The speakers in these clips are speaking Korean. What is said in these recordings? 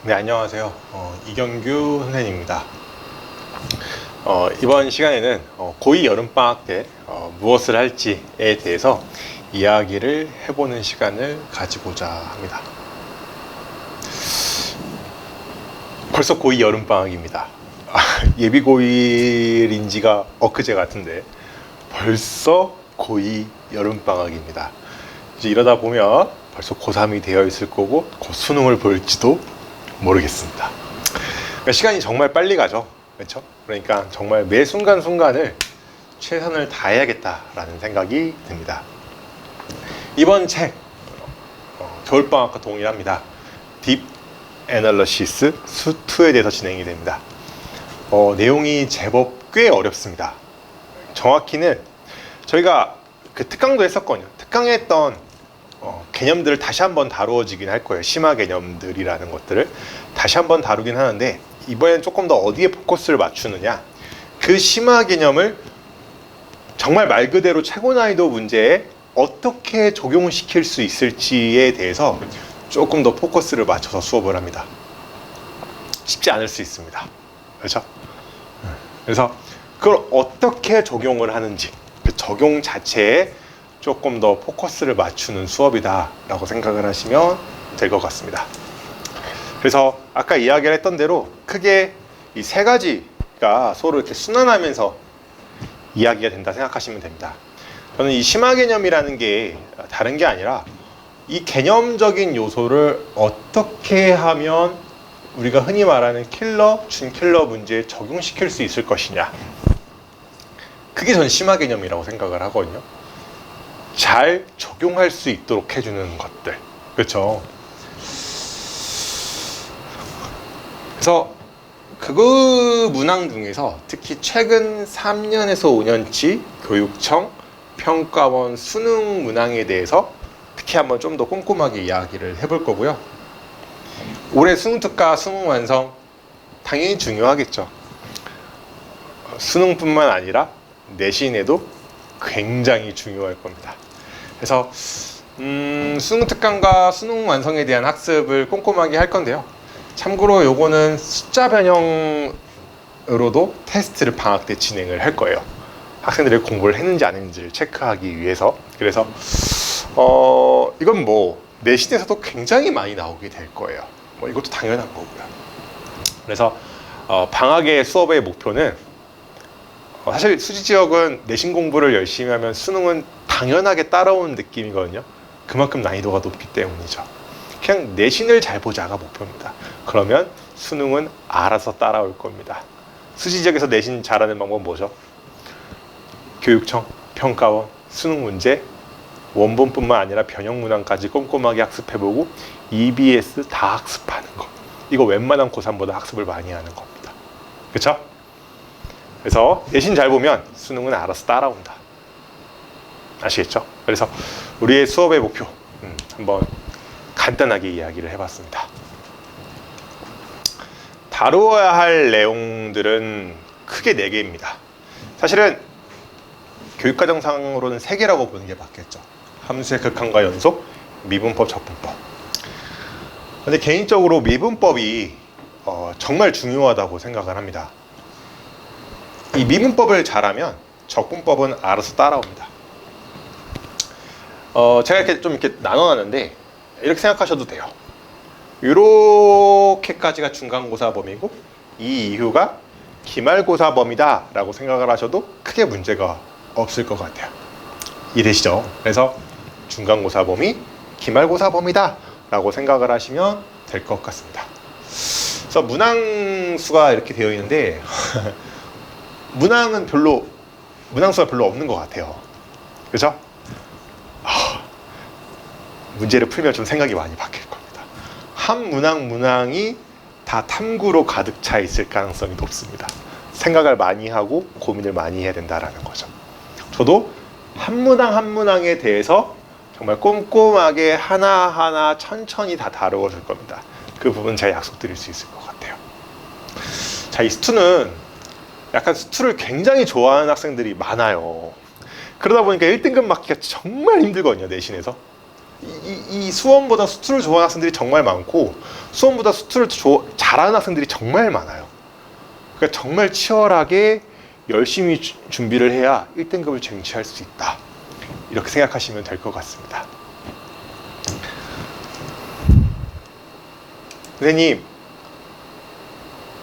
네, 안녕하세요. 이경규 선생님입니다. 이번 시간에는 고2 여름방학 때 무엇을 할지에 대해서 이야기를 해보는 시간을 가지고자 합니다. 벌써 고2 여름방학입니다. 예비 고1인지가 엊그제 같은데 벌써 고2 여름방학입니다. 이제 이러다 보면 벌써 고3이 되어 있을 거고 곧 수능을 볼지도 모르겠습니다. 그러니까 시간이 정말 빨리 가죠. 그렇죠? 그러니까 정말 매 순간순간을 최선을 다해야겠다라는 생각이 듭니다. 이번 책 겨울방학과 동일합니다. 딥 애널리시스 수2에 대해서 진행이 됩니다. 내용이 제법 꽤 어렵습니다. 정확히는 저희가 그 특강도 했었거든요. 특강에 했던 개념들을 다시 한번 다루어지긴 할 거예요. 심화 개념들이라는 것들을 다시 한번 다루긴 하는데, 이번엔 조금 더 어디에 포커스를 맞추느냐, 그 심화 개념을 정말 말 그대로 최고 난이도 문제에 어떻게 적용시킬 수 있을지에 대해서 조금 더 포커스를 맞춰서 수업을 합니다. 쉽지 않을 수 있습니다. 그렇죠? 그래서 그걸 어떻게 적용을 하는지, 그 적용 자체에 조금 더 포커스를 맞추는 수업이다 라고 생각을 하시면 될 것 같습니다. 그래서 아까 이야기를 했던 대로 크게 이 세 가지가 서로 이렇게 순환하면서 이야기가 된다 생각하시면 됩니다. 저는 이 심화 개념이라는 게 다른 게 아니라 이 개념적인 요소를 어떻게 하면 우리가 흔히 말하는 킬러, 준킬러 문제에 적용시킬 수 있을 것이냐, 그게 전 심화 개념이라고 생각을 하거든요. 잘 적용할 수 있도록 해주는 것들, 그렇죠? 그래서 그 문항 중에서 특히 최근 3년에서 5년치 교육청 평가원 수능 문항에 대해서 특히 한번 좀 더 꼼꼼하게 이야기를 해볼 거고요. 올해 수능 특가, 수능 완성 당연히 중요하겠죠. 수능뿐만 아니라 내신에도 굉장히 중요할 겁니다. 그래서 수능 특강과 수능 완성에 대한 학습을 꼼꼼하게 할 건데요. 참고로 요거는 숫자 변형으로도 테스트를 방학 때 진행을 할 거예요. 학생들이 공부를 했는지 안 했는지를 체크하기 위해서. 그래서 이건 뭐 내신에서도 굉장히 많이 나오게 될 거예요. 뭐 이것도 당연한 거고요. 그래서 방학의 수업의 목표는 사실 수지 지역은 내신 공부를 열심히 하면 수능은 당연하게 따라오는 느낌이거든요. 그만큼 난이도가 높기 때문이죠. 그냥 내신을 잘 보자가 목표입니다. 그러면 수능은 알아서 따라올 겁니다. 수지 지역에서 내신 잘하는 방법은 뭐죠? 교육청, 평가원, 수능 문제, 원본뿐만 아니라 변형 문항까지 꼼꼼하게 학습해보고 EBS 다 학습하는 거. 이거 웬만한 고3보다 학습을 많이 하는 겁니다. 그렇죠? 그래서 내신 잘 보면 수능은 알아서 따라온다. 아시겠죠? 그래서 우리의 수업의 목표 한번 간단하게 이야기를 해봤습니다. 다루어야 할 내용들은 크게 4개입니다. 사실은 교육과정상으로는 3개라고 보는 게 맞겠죠. 함수의 극한과 연속, 미분법, 적분법. 근데 개인적으로 미분법이 정말 중요하다고 생각을 합니다. 이 미분법을 잘하면 적분법은 알아서 따라옵니다. 제가 이렇게 좀 이렇게 나눠놨는데 이렇게 생각하셔도 돼요. 이렇게까지가 중간고사 범위고 이 이후가 기말고사 범위다 라고 생각을 하셔도 크게 문제가 없을 것 같아요. 이해되시죠? 그래서 중간고사 범위, 기말고사 범위다 라고 생각을 하시면 될 것 같습니다. 그래서 문항수가 이렇게 되어 있는데 문항수가 별로 없는 것 같아요. 그죠? 문제를 풀면 좀 생각이 많이 바뀔 겁니다. 한 문항이 다 탐구로 가득 차 있을 가능성이 높습니다. 생각을 많이 하고 고민을 많이 해야 된다라는 거죠. 저도 한 문항에 대해서 정말 꼼꼼하게 하나하나 천천히 다 다루어 줄 겁니다. 그 부분 제가 약속드릴 수 있을 것 같아요. 자, 이 수투는 약간 수투를 굉장히 좋아하는 학생들이 많아요. 그러다 보니까 1등급 맞기가 정말 힘들거든요, 내신에서. 이 수험보다 수투를 좋아하는 학생들이 정말 많고 수험보다 수투를 잘하는 학생들이 정말 많아요. 그러니까 정말 치열하게 열심히 준비를 해야 1등급을 쟁취할 수 있다. 이렇게 생각하시면 될 것 같습니다. 선생님,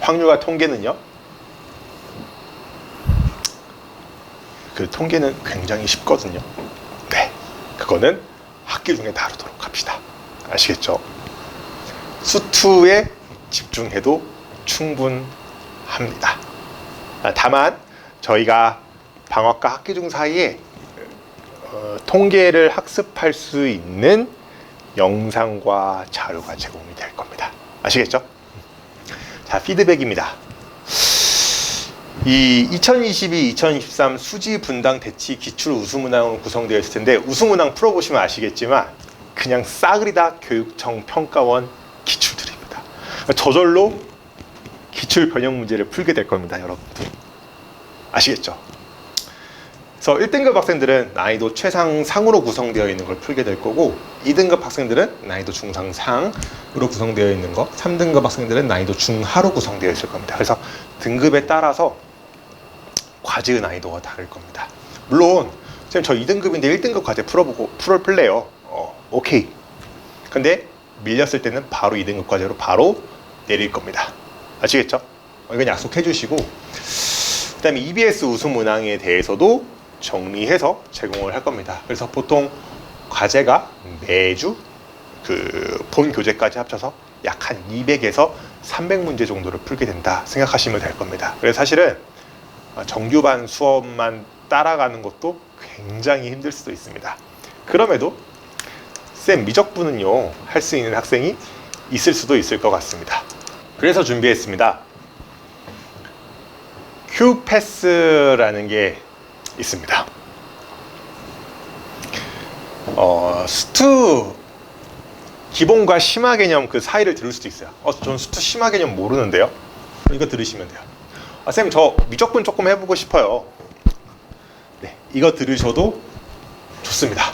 확률과 통계는요? 그 통계는 굉장히 쉽거든요. 네, 그거는 학기 중에 다루도록 합시다. 아시겠죠? 수투에 집중해도 충분합니다. 다만 저희가 방학과 학기 중 사이에 통계를 학습할 수 있는 영상과 자료가 제공이 될 겁니다. 아시겠죠? 자, 피드백입니다. 이 2022-2023 수지 분당 대치 기출 우수문항으로 구성되어 있을 텐데 우수문항 풀어보시면 아시겠지만 그냥 싸그리 다 교육청 평가원 기출들입니다. 저절로 기출 변형 문제를 풀게 될 겁니다, 여러분들. 아시겠죠? 그래서 1등급 학생들은 난이도 최상상으로 구성되어 있는 걸 풀게 될 거고 2등급 학생들은 난이도 중상상으로 구성되어 있는 거 3등급 학생들은 난이도 중하로 구성되어 있을 겁니다. 그래서 등급에 따라서 과제의 난이도가 다를 겁니다. 물론 선생님 저 2등급인데 1등급 과제 풀래요. 오케이. 근데 밀렸을 때는 바로 2등급 과제로 바로 내릴 겁니다. 아시겠죠? 이건 약속해 주시고 그 다음에 EBS 우수문항에 대해서도 정리해서 제공을 할 겁니다. 그래서 보통 과제가 매주 그 본 교재까지 합쳐서 약 한 200에서 300문제 정도를 풀게 된다 생각하시면 될 겁니다. 그래서 사실은 정규반 수업만 따라가는 것도 굉장히 힘들 수도 있습니다. 그럼에도 쌤 미적분은요 할 수 있는 학생이 있을 수도 있을 것 같습니다. 그래서 준비했습니다. 큐패스라는 게 있습니다. 수투 기본과 심화 개념 그 사이를 들을 수도 있어요. 전 수투 심화 개념 모르는데요. 이거 들으시면 돼요. 쌤 저 미적분 조금 해보고 싶어요. 네, 이거 들으셔도 좋습니다.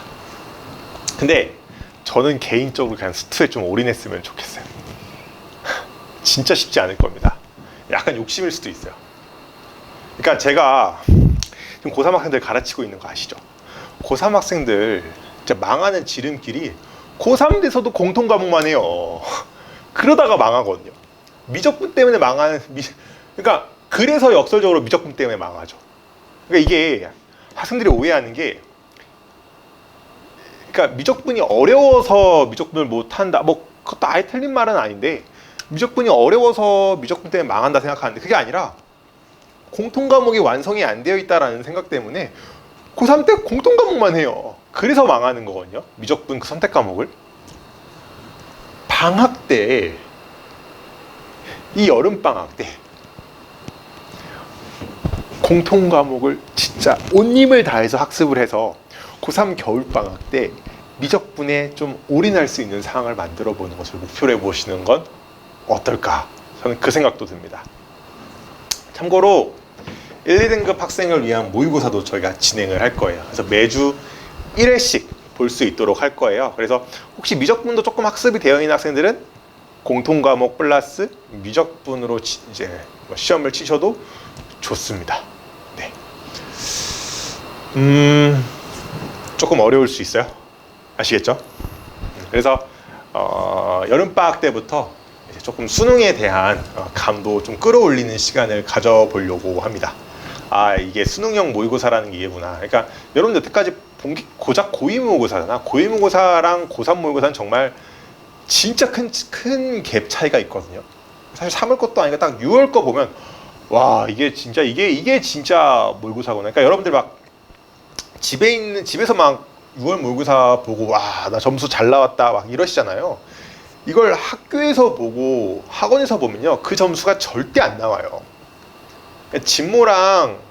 근데 저는 개인적으로 그냥 수투에 좀 올인했으면 좋겠어요. 진짜 쉽지 않을 겁니다. 약간 욕심일 수도 있어요. 그러니까 제가 지금 고3 학생들 가르치고 있는 거 아시죠? 고3 학생들 진짜 망하는 지름길이 고3 돼서도 공통 과목만 해요. 그러다가 망하거든요. 미적분 때문에 망하는 그러니까 그래서 역설적으로 미적분 때문에 망하죠. 그러니까 이게 학생들이 오해하는 게 그러니까 미적분이 어려워서 미적분을 못한다. 뭐 그것도 아예 틀린 말은 아닌데 미적분이 어려워서 미적분 때문에 망한다 생각하는데 그게 아니라 공통 과목이 완성이 안 되어 있다라는 생각 때문에 고3 때 공통 과목만 해요. 그래서 망하는 거거든요. 미적분 그 선택 과목을. 방학 때, 이 여름 방학 때 공통 과목을 진짜 온 힘을 다해서 학습을 해서 고3 겨울 방학 때 미적분에 좀 올인할 수 있는 상황을 만들어 보는 것을 목표로 해보시는 건 어떨까? 저는 그 생각도 듭니다. 참고로 1, 2등급 학생을 위한 모의고사도 저희가 진행을 할 거예요. 그래서 매주 1회씩 볼 수 있도록 할 거예요. 그래서 혹시 미적분도 조금 학습이 되어 있는 학생들은 공통 과목 플러스 미적분으로 이제 시험을 치셔도 좋습니다. 네. 조금 어려울 수 있어요. 아시겠죠? 그래서 여름방학 때부터 이제 조금 수능에 대한 감도 좀 끌어올리는 시간을 가져보려고 합니다. 이게 수능형 모의고사라는 게 이게구나. 그러니까 여러분들 여태까지 본 게 고작 고2 모의고사잖아. 고2 모의고사랑 고3 모의고사는 정말 진짜 큰 갭 차이가 있거든요. 사실 3월 것도 아니고 딱 6월 거 보면 와 이게 진짜 모의고사구나. 그러니까 여러분들 막 집에서 막 6월 모의고사 보고 와 나 점수 잘 나왔다 막 이러시잖아요. 이걸 학교에서 보고 학원에서 보면요 그 점수가 절대 안 나와요. 진모랑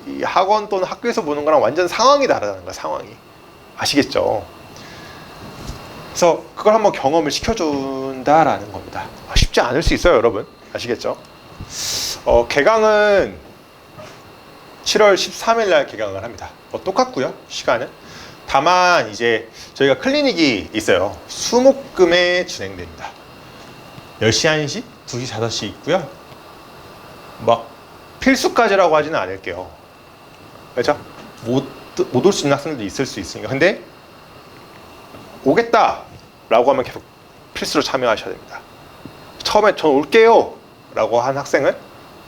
이 학원 또는 학교에서 보는 거랑 완전 상황이 다르다는 거야. 상황이 아시겠죠? 그래서 그걸 한번 경험을 시켜준다라는 겁니다. 쉽지 않을 수 있어요, 여러분. 아시겠죠? 개강은 7월 13일 날 개강을 합니다. 똑같고요. 시간은 다만 이제 저희가 클리닉이 있어요. 수목금에 진행됩니다. 10시, 1시, 2시, 5시 있고요. 막 필수까지라고 하지는 않을게요. 그렇죠? 못 올 수 있는 학생들도 있을 수 있으니까. 근데 오겠다 라고 하면 계속 필수로 참여하셔야 됩니다. 처음에 전 올게요 라고 한 학생은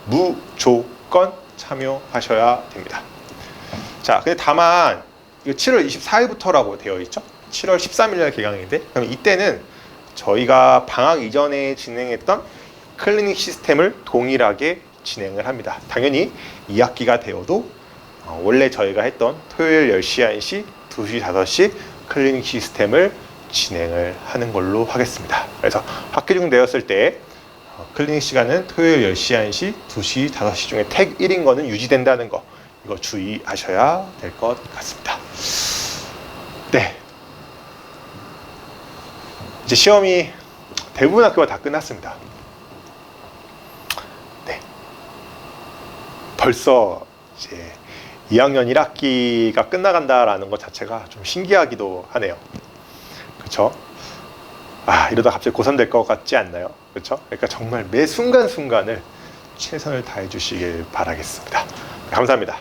무조건 참여하셔야 됩니다. 자, 근데 다만 이거 7월 24일부터라고 되어 있죠. 7월 13일날 개강인데, 그럼 이때는 저희가 방학 이전에 진행했던 클리닉 시스템을 동일하게 진행을 합니다. 당연히 2학기가 되어도 원래 저희가 했던 토요일 10시, 1시, 2시, 5시 클리닉 시스템을 진행을 하는 걸로 하겠습니다. 그래서 학기 중 되었을 때 클리닉 시간은 토요일 10시, 1시, 2시, 5시 중에 택 1인 거는 유지된다는 거, 이거 주의하셔야 될 것 같습니다. 네, 이제 시험이 대부분 학교가 다 끝났습니다. 네, 벌써 이제 2학년 1학기가 끝나간다라는 것 자체가 좀 신기하기도 하네요. 그렇죠? 아, 이러다 갑자기 고3 될 것 같지 않나요? 그렇죠? 그러니까 정말 매 순간순간을 최선을 다해 주시길 바라겠습니다. 감사합니다.